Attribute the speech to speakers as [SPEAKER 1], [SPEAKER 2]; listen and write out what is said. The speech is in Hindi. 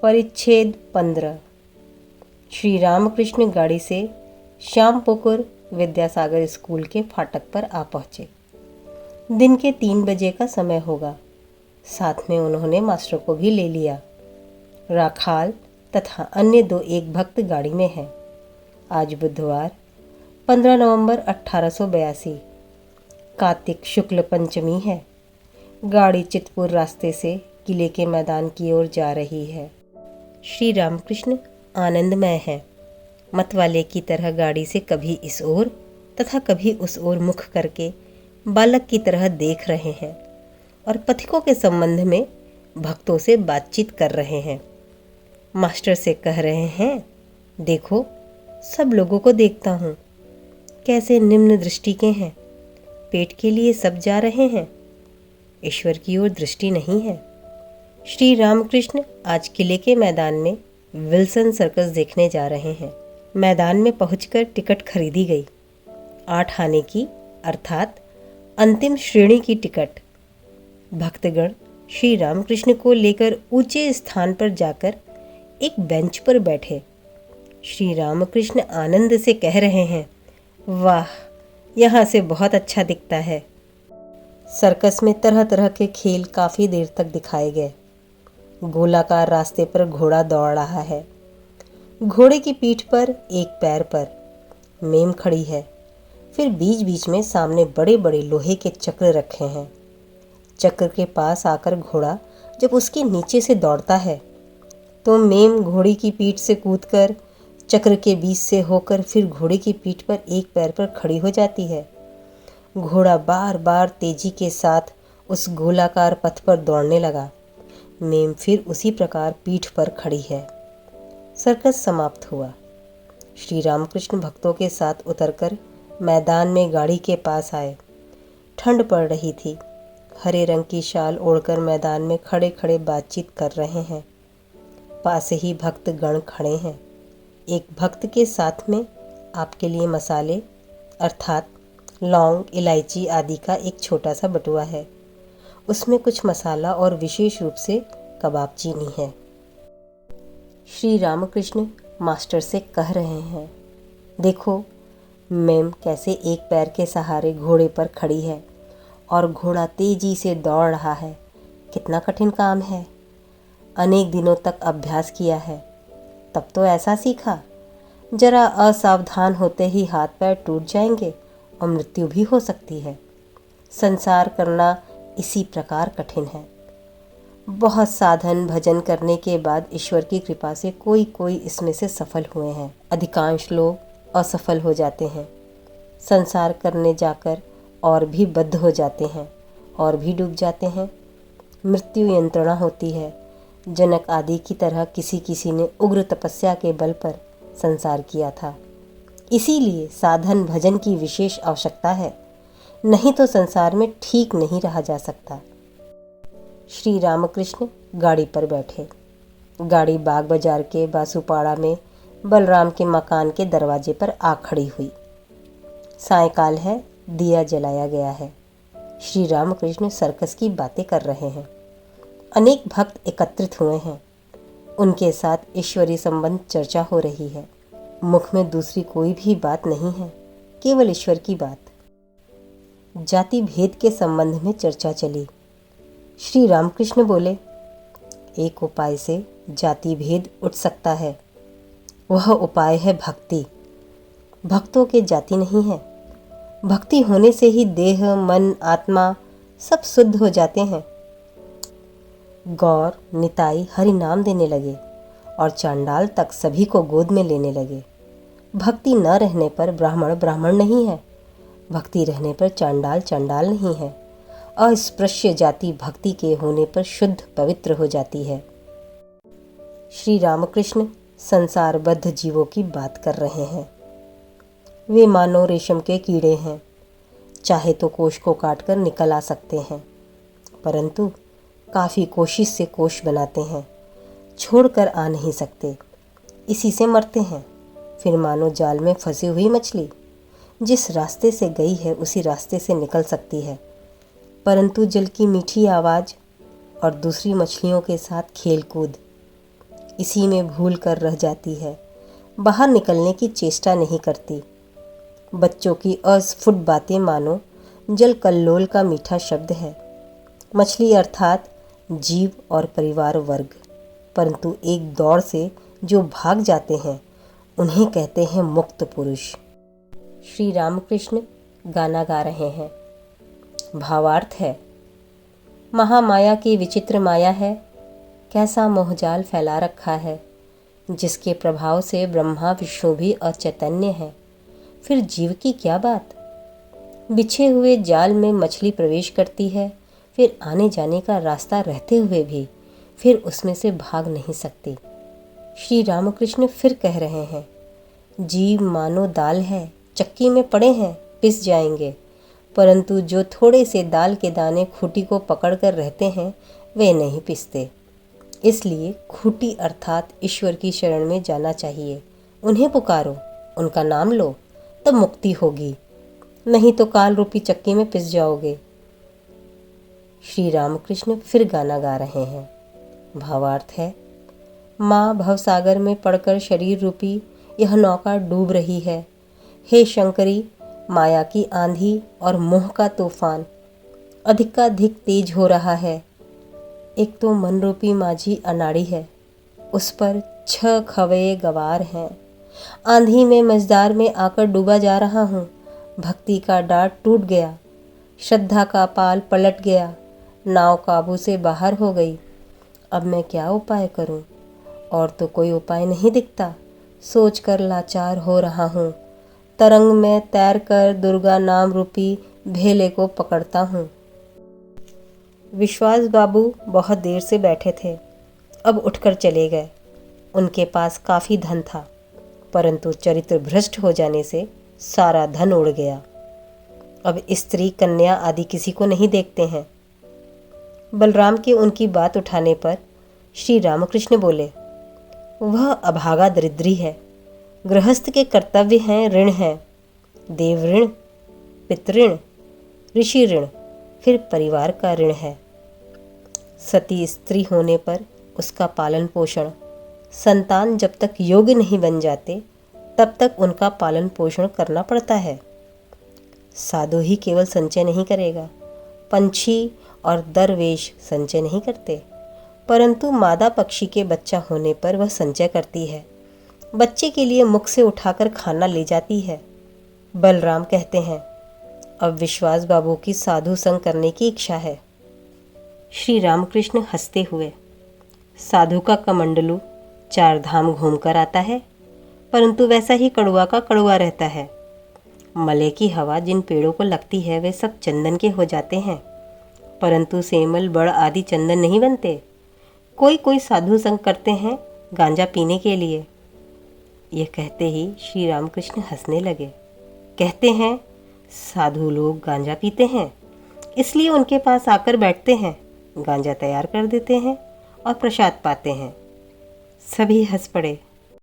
[SPEAKER 1] परिच्छेद 15। श्री रामकृष्ण गाड़ी से श्यामपुकुर विद्यासागर स्कूल के फाटक पर आ पहुँचे। दिन के 3 बजे का समय होगा। साथ में उन्होंने मास्टर को भी ले लिया। राखाल तथा अन्य 2-1 भक्त गाड़ी में हैं। आज बुधवार 15 नवंबर 1882 कार्तिक शुक्ल पंचमी है। गाड़ी चितपुर रास्ते से किले के मैदान की ओर जा रही है। श्री रामकृष्ण आनंदमय है। मतवाले की तरह गाड़ी से कभी इस ओर तथा कभी उस ओर मुख करके बालक की तरह देख रहे हैं और पथिकों के संबंध में भक्तों से बातचीत कर रहे हैं। मास्टर से कह रहे हैं, देखो सब लोगों को देखता हूँ, कैसे निम्न दृष्टि के हैं, पेट के लिए सब जा रहे हैं, ईश्वर की ओर दृष्टि नहीं है। श्री रामकृष्ण आज किले के मैदान में विल्सन सर्कस देखने जा रहे हैं। मैदान में पहुंचकर टिकट खरीदी गई। 8 आने की अर्थात अंतिम श्रेणी की टिकट। भक्तगण श्री रामकृष्ण को लेकर ऊंचे स्थान पर जाकर एक बेंच पर बैठे। श्री रामकृष्ण आनंद से कह रहे हैं, वाह, यहाँ से बहुत अच्छा दिखता है। सर्कस में तरह तरह के खेल काफ़ी देर तक दिखाए गए। गोलाकार रास्ते पर घोड़ा दौड़ रहा है। घोड़े की पीठ पर एक पैर पर मेम खड़ी है। फिर बीच बीच में सामने बड़े बड़े लोहे के चक्र रखे हैं। चक्र के पास आकर घोड़ा जब उसके नीचे से दौड़ता है तो मेम घोड़ी की पीठ से कूदकर चक्र के बीच से होकर फिर घोड़े की पीठ पर एक पैर पर खड़ी हो जाती है। घोड़ा बार बार तेजी के साथ उस गोलाकार पथ पर दौड़ने लगा। मेम फिर उसी प्रकार पीठ पर खड़ी है। सर्कस समाप्त हुआ। श्री रामकृष्ण भक्तों के साथ उतरकर मैदान में गाड़ी के पास आए। ठंड पड़ रही थी। हरे रंग की शाल ओढ़कर मैदान में खड़े खड़े बातचीत कर रहे हैं। पास ही भक्त गण खड़े हैं। एक भक्त के साथ में आपके लिए मसाले अर्थात लौंग, इलायची आदि का एक छोटा सा बटुआ है। उसमें कुछ मसाला और विशेष रूप से कबाब चीनी है। श्री रामकृष्ण मास्टर से कह रहे हैं, देखो मैम कैसे एक पैर के सहारे घोड़े पर खड़ी है और घोड़ा तेजी से दौड़ रहा है। कितना कठिन काम है। अनेक दिनों तक अभ्यास किया है, तब तो ऐसा सीखा। जरा असावधान होते ही हाथ पैर टूट जाएंगे और मृत्यु भी हो सकती है। संसार करना इसी प्रकार कठिन है। बहुत साधन भजन करने के बाद ईश्वर की कृपा से कोई कोई इसमें से सफल हुए हैं। अधिकांश लोग असफल हो जाते हैं। संसार करने जाकर और भी बद्ध हो जाते हैं और भी डूब जाते हैं। मृत्यु यंत्रणा होती है। जनक आदि की तरह किसी किसी ने उग्र तपस्या के बल पर संसार किया था। इसीलिए साधन भजन की विशेष आवश्यकता है, नहीं तो संसार में ठीक नहीं रहा जा सकता। श्री रामकृष्ण गाड़ी पर बैठे। गाड़ी बाग बाजार के बासुपाड़ा में बलराम के मकान के दरवाजे पर आ खड़ी हुई। सायंकाल है, दिया जलाया गया है। श्री रामकृष्ण सर्कस की बातें कर रहे हैं। अनेक भक्त एकत्रित हुए हैं। उनके साथ ईश्वरीय संबंध चर्चा हो रही है। मुख में दूसरी कोई भी बात नहीं है, केवल ईश्वर की बात। जाति भेद के संबंध में चर्चा चली। श्री रामकृष्ण बोले, एक उपाय से जाति भेद उठ सकता है। वह उपाय है भक्ति। भक्तों के जाति नहीं है। भक्ति होने से ही देह, मन, आत्मा सब शुद्ध हो जाते हैं। गौर, निताई हरि नाम देने लगे और चांडाल तक सभी को गोद में लेने लगे। भक्ति न रहने पर ब्राह्मण ब्राह्मण नहीं है। भक्ति रहने पर चांडाल चांडाल नहीं है। अस्पृश्य जाति भक्ति के होने पर शुद्ध पवित्र हो जाती है। श्री रामकृष्ण संसारबद्ध जीवों की बात कर रहे हैं। वे मानो रेशम के कीड़े हैं। चाहे तो कोश को काटकर निकल आ सकते हैं, परंतु काफ़ी कोशिश से कोश बनाते हैं, छोड़कर आ नहीं सकते। इसी से मरते हैं। फिर मानो जाल में फंसी हुई मछली, जिस रास्ते से गई है उसी रास्ते से निकल सकती है, परंतु जल की मीठी आवाज़ और दूसरी मछलियों के साथ खेल कूद इसी में भूल कर रह जाती है, बाहर निकलने की चेष्टा नहीं करती। बच्चों की अस्फुट बातें मानो जल कल्लोल का मीठा शब्द है। मछली अर्थात जीव और परिवार वर्ग, परंतु एक दौड़ से जो भाग जाते हैं उन्हें कहते हैं मुक्त पुरुष। श्री रामकृष्ण गाना गा रहे हैं। भावार्थ है, महामाया की विचित्र माया है, कैसा मोहजाल फैला रखा है, जिसके प्रभाव से ब्रह्मा विष्णु भी अचैतन्य है। फिर जीव की क्या बात। बिछे हुए जाल में मछली प्रवेश करती है, फिर आने जाने का रास्ता रहते हुए भी फिर उसमें से भाग नहीं सकती। श्री रामकृष्ण फिर कह रहे हैं, जीव मानो दाल है, चक्की में पड़े हैं, पिस जाएंगे, परंतु जो थोड़े से दाल के दाने खूंटी को पकड़कर रहते हैं वे नहीं पिसते। इसलिए खूंटी अर्थात ईश्वर की शरण में जाना चाहिए। उन्हें पुकारो, उनका नाम लो, तब मुक्ति होगी, नहीं तो काल रूपी चक्की में पिस जाओगे। श्री रामकृष्ण फिर गाना गा रहे हैं। भावार्थ है, माँ भवसागर में पड़कर शरीर रूपी यह नौका डूब रही है। हे शंकरी, माया की आंधी और मोह का तूफान अधिकाधिक तेज हो रहा है। एक तो मन रूपी माझी अनाड़ी है, उस पर 6 खवये गवार हैं। आंधी में मझधार में आकर डूबा जा रहा हूँ। भक्ति का डाट टूट गया, श्रद्धा का पाल पलट गया, नाव काबू से बाहर हो गई। अब मैं क्या उपाय करूँ? और तो कोई उपाय नहीं दिखता। सोच कर लाचार हो रहा हूँ। तरंग में तैर कर दुर्गा नाम रूपी भेले को पकड़ता हूँ। विश्वास बाबू बहुत देर से बैठे थे, अब उठकर चले गए। उनके पास काफ़ी धन था, परंतु चरित्र भ्रष्ट हो जाने से सारा धन उड़ गया। अब स्त्री कन्या आदि किसी को नहीं देखते हैं। बलराम के उनकी बात उठाने पर श्री रामकृष्ण बोले, वह अभागा दरिद्री है। गृहस्थ के कर्तव्य हैं, ऋण है, देव ऋण, पितृण, ऋषि ऋण, फिर परिवार का ऋण है। सती स्त्री होने पर उसका पालन पोषण, संतान जब तक योग्य नहीं बन जाते तब तक उनका पालन पोषण करना पड़ता है। साधु ही केवल संचय नहीं करेगा, पंछी और दरवेश संचय नहीं करते, परंतु मादा पक्षी के बच्चा होने पर वह संचय करती है। बच्चे के लिए मुख से उठाकर खाना ले जाती है। बलराम कहते हैं, अब विश्वास बाबू की साधु संग करने की इच्छा है। श्री रामकृष्ण हंसते हुए, साधु का कमंडलू 4 धाम घूम कर आता है, परंतु वैसा ही कड़वा का कड़वा रहता है। मले की हवा जिन पेड़ों को लगती है वे सब चंदन के हो जाते हैं, परंतु सेमल, बड़ आदि चंदन नहीं बनते। कोई कोई साधु संग करते हैं गांजा पीने के लिए। यह कहते ही श्री रामकृष्ण हंसने लगे। कहते हैं, साधु लोग गांजा पीते हैं, इसलिए उनके पास आकर बैठते हैं, गांजा तैयार कर देते हैं और प्रसाद पाते हैं। सभी हंस पड़े।